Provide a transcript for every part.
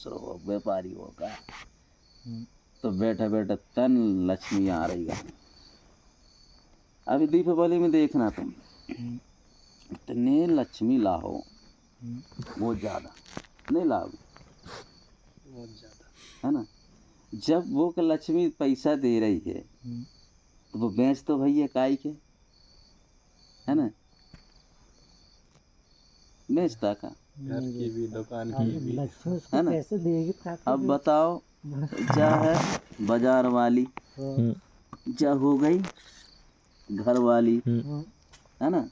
शुरू व्यापारियों का। तो बैठा बैठा तन लक्ष्मी आ रही है। अभी दीपावली में देखना तुम इतने लक्ष्मी लाओ, बहुत ज़्यादा नहीं लाओ, बहुत ज़्यादा है ना। जब वो लक्ष्मी पैसा दे रही है तो वो बेच तो भैया काई के, है ना, बेचता का, घर की भी दुकान की भी, है ना। अब बताओ, जा है बाजार वाली, जा हो गई घर वाली, है ना।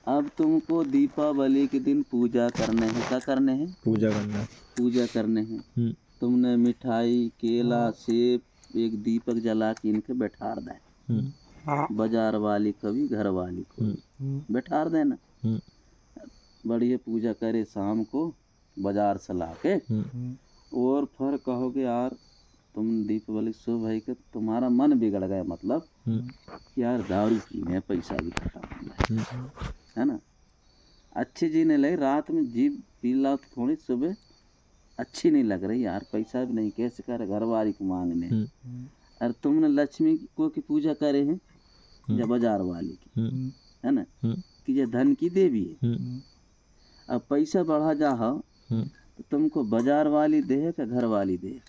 अब तुमको दीपावली के दिन पूजा करने हैं, क्या करने हैं, पूजा करने हैं। तुमने मिठाई केला सेब एक दीपक जला के इनके बैठार दें, बाजार वाली को भी घर वाली को भी बैठार देना। बढ़िया पूजा करे शाम को बाजार से ला के, और फिर कहोगे यार तुम दीपावली सुबह है कि तुम्हारा मन बिगड़ गया, मतलब यार दारू पीने पैसा भी खत्म हो गया, है ना। अच्छी जीने लगे, रात में जीप पी ला तो थोड़ी सुबह अच्छी नहीं लग रही यार, पैसा भी नहीं, कैसे करे घर वाली को मांगने। और तुमने लक्ष्मी को की पूजा करे हैं या बाजार वाली की, है ना, कि ये धन की देवी है। अब पैसा बढ़ा जा तो तुमको बाजार वाली दे है कि घर वाली दे,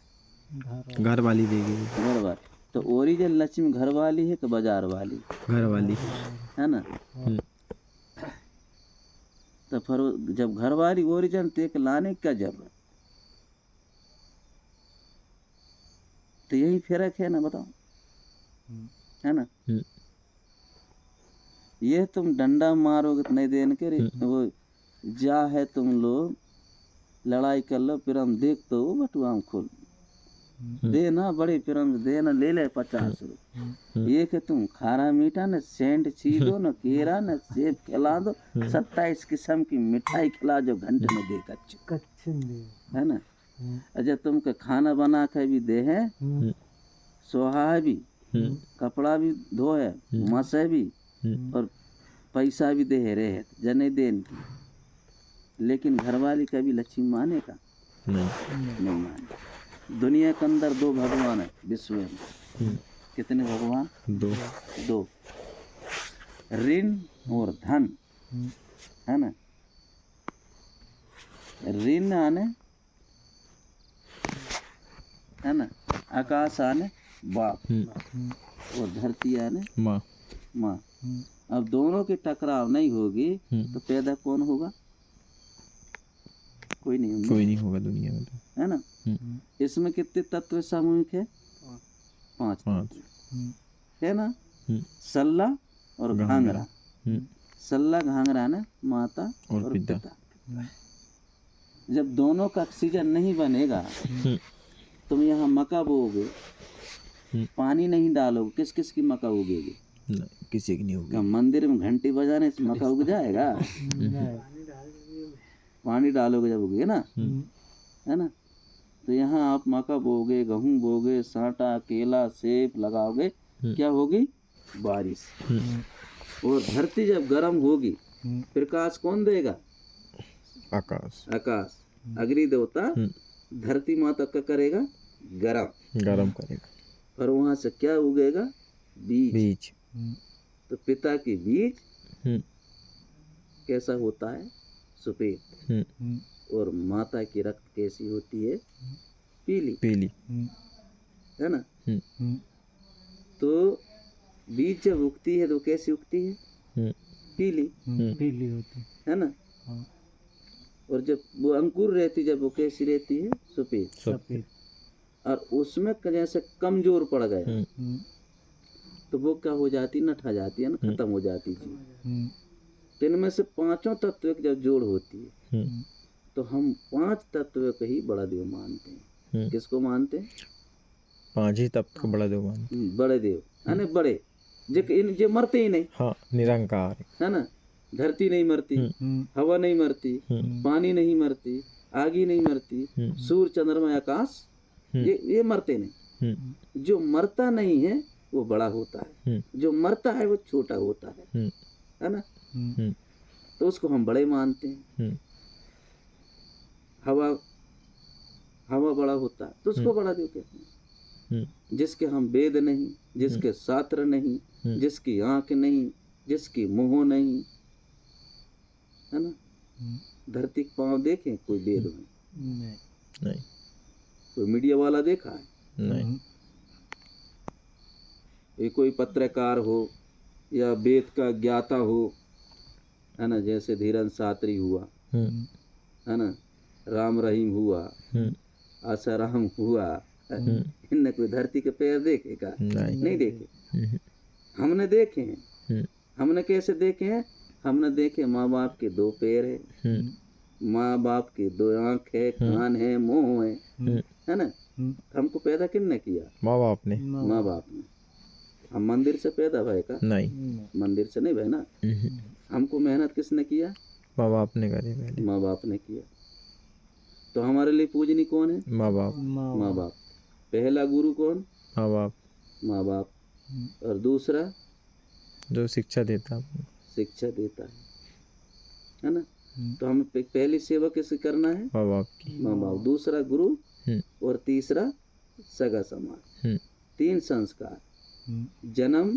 घर वाली देगी, घर वाली। तो ओरिजिनल लक्ष्मी घर वाली है कि बाजार वाली, घर वाली, है ना। तो फिर जब घर वाली ओरिजिनल तो एक लाने का जरूरत, तो यही फर्क है ना, बताओ, है ना। ये तुम डंडा मारोगे तो नहीं देने के वो जा है, तुम लोग लड़ाई कर लो, फिर हम देख तो वो बटुआ हम खोल देना, बड़े प्रेम से देना, ले ले 50 रुपये। ये कि तुम खारा मीठा न सेंट छीदो न केरा न सेब खिला दो, 27 किस्म की मिठाई खिला जो घंटे में दे कच्चे, है ना। अच्छा तुमको खाना बना के भी दे है, सोहा है भी, कपड़ा भी धोए मसे भी, और पैसा भी दे रहे जने देन की। लेकिन घरवाली कभी लक्ष्मी माने का नहीं माने। दुनिया के अंदर 2 भगवान है विश्व में, कितने भगवान, 2, ऋण और धन, है ना। ऋण आने, है ना, आकाश आने बाप, और धरती आने माँ। अब दोनों की टकराव नहीं होगी तो पैदा कौन होगा, कोई नहीं होगा दुनिया में, तो है ना। इसमें कितने तत्व सामूहिक है, 5 तत्व है ना। सल्ला और घांगरा, सल्ला घांगरा ना माता और पिता। जब दोनों का ऑक्सीजन नहीं बनेगा, तुम यहाँ मक्का बोओगे, पानी नहीं डालोगे, किस किस की मक्का उगेगी, किसी की नहीं होगी। मंदिर में घंटी बजाने से मक्का उग जाएगा, पानी डालोगे जब उगेगा ना, है ना। तो यहाँ आप मक्का बोओगे, गेहूँ बोओगे, साटा केला सेब लगाओगे, क्या होगी, बारिश। और धरती जब गर्म होगी, प्रकाश कौन देगा, आकाश, अग्नि देवता धरती माता का करेगा गरम करेगा, और वहां से क्या उगेगा, बीज। तो पिता की बीज कैसा होता है, सफेद, और माता की रक्त कैसी होती है, पीली, है ना। तो बीज जब उगती है तो कैसी उगती है, पीली होती है ना। और जब वो अंकुर रहती, जब वो कैसी रहती है, सफेद। और उसमें जैसे कमजोर पड़ गया तो वो क्या हो जाती, नठा जाती है ना, खत्म हो जाती जी। तो इनमें से 5 तत्व की जब जोड़ होती है तो हम 5 तत्व को ही बड़ा देव मानते हैं। किसको मानते हैं, 5 ही तत्व को बड़ा देव मानते हैं, बड़े देव, है ना। बड़े जो मरते ही नहीं, हाँ, निरंकार, है ना। धरती नहीं मरती, हवा नहीं मरती, पानी नहीं मरती, आगी नहीं मरती, सूर्य चंद्रमा आकाश, ये मरते नहीं। जो मरता नहीं है वो बड़ा होता है, जो मरता है वो छोटा होता है ना। तो उसको हम बड़े मानते हैं। हवा हवा बड़ा होता है तो उसको बड़ा देव कहते हैं। जिसके हम वेद नहीं, जिसके शास्त्र नहीं, जिसकी आंख नहीं, जिसकी मुंह नहीं, है ना। धरती के पांव देखे कोई वेद में? नहीं। कोई मीडिया वाला देखा है? नहीं। ये कोई पत्रकार हो या वेद का ज्ञाता हो, है ना, जैसे धीरन शास्त्री हुआ, है ना, राम रहीम हुआ, आसाराम हुआ, इनने कोई धरती के पैर देखे का? नहीं देखे। हमने देखे हैं। हमने कैसे देखे हैं? हमने देखे माँ बाप के 2 पैर है, माँ बाप के 2 आंख है, कान है, मुंह है ना। हमको पैदा किसने किया? माँ बाप ने। माँ बाप ने। हम मंदिर से पैदा भय का? नहीं, मंदिर से नहीं भय ना। हमको मेहनत किसने किया? माँ बाप ने करे पहले। माँ बाप ने किया। तो हमारे लिए पूजनी कौन है? माँ बाप। माँ बाप। पहला गुरु कौन? माँ बाप। माँ बाप। और दूसरा जो शिक्षा देता है। शिक्षा देता है ना। तो हमें पहली सेवा किसे करना है? माँ बाप की। माँ बाप। दूसरा गुरु और तीसरा सगा समाज। 3 संस्कार, जन्म,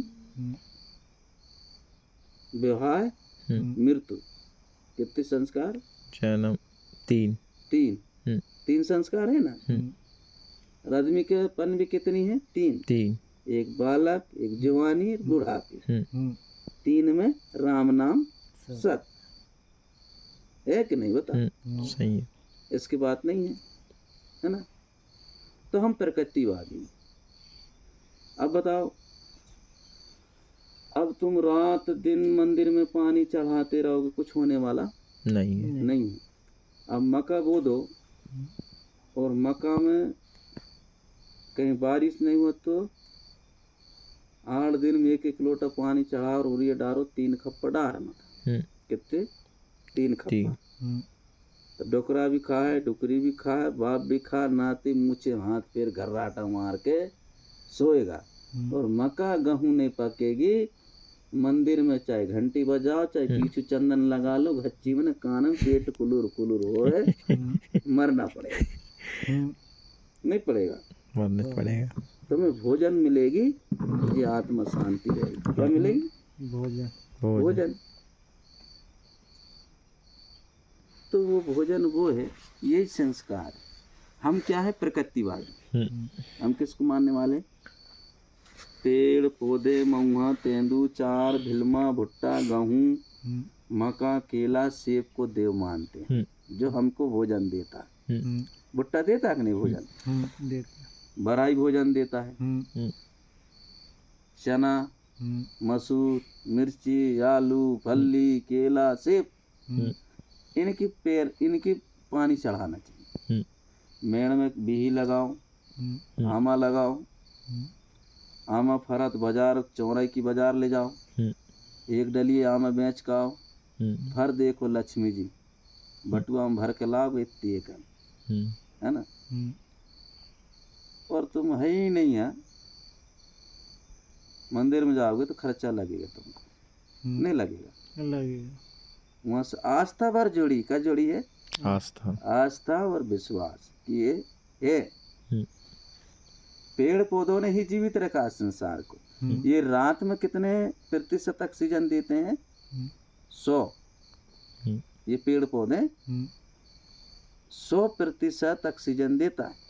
विवाह, मृत्यु। कितने संस्कार? जन्म 3। 3 संस्कार है ना। आदमी के पन भी कितनी है? 3। एक बालक, एक जवानी, एक बुढ़ापे। 3 में राम नाम सत है कि नहीं? बता। सही है। इसकी बात नहीं है ना। तो हम प्रकृतिवादी। अब बताओ, अब तुम रात दिन मंदिर में पानी चढ़ाते रहोगे, कुछ होने वाला नहीं है। नहीं। अब मक्का बो दो और मक्का में कहीं बारिश नहीं हो तो 8 दिन में 1-1 लोटा पानी चढ़ाओ और उड़िया डारो, 3 खप्पा डार मक्का। कितने? 3 खप्पा। तो डोकरा भी खाए, डुकरी भी खाए, बाप भी खा, नाती मुँचे हाथ पैर घर्राटा मार के सोएगा। और मक्का गेहूं नहीं पकेगी, मंदिर में चाहे घंटी बजाओ, चाहे पीछू चंदन लगा लो, घच्ची में कान में पेट कुलुर कुलुर होए, मरना पड़ेगा। नहीं पड़ेगा? मरना पड़ेगा। तुम्हें भोजन मिलेगी, ये आत्मा शांति रहेगी। क्या मिलेगी? भोजन। तो वो भोजन वो है, यही संस्कार। हम क्या है? प्रकृतिवादी। हम किसको मानने वाले? पेड़ पौधे, महुआ, तेंदू, चार, भिलमा, भुट्टा, गेहूं, मक्का, केला, सेब को देव मानते हैं, जो हमको भोजन देता है। भुट्टा देता है कि नहीं भोजन? बराई भोजन देता है। चना, मसूर, मिर्ची, आलू, फली, केला, सेब, इनकी पानी चढ़ाना चाहिए। मेड़ में बिही लगाओ, आमा लगाओ, आमा फरत बाजार, चौराई की बाजार ले जाओ, 1 डलिए आमा बेच का आओ, फर देखो लक्ष्मी जी, बटुआ में भर के लाओ, इतनी एक है ना। और तुम है ही नहीं है, मंदिर में जाओगे तो खर्चा लगेगा तुमको, नहीं लगेगा? वहाँ से आस्था भर जोड़ी का जोड़ी है, आस्था और विश्वास ये है। पेड़ पौधों ने ही जीवित रखा संसार को। ये रात में कितने प्रतिशत ऑक्सीजन देते हैं? 100। ये पेड़ पौधे 100% ऑक्सीजन देता है।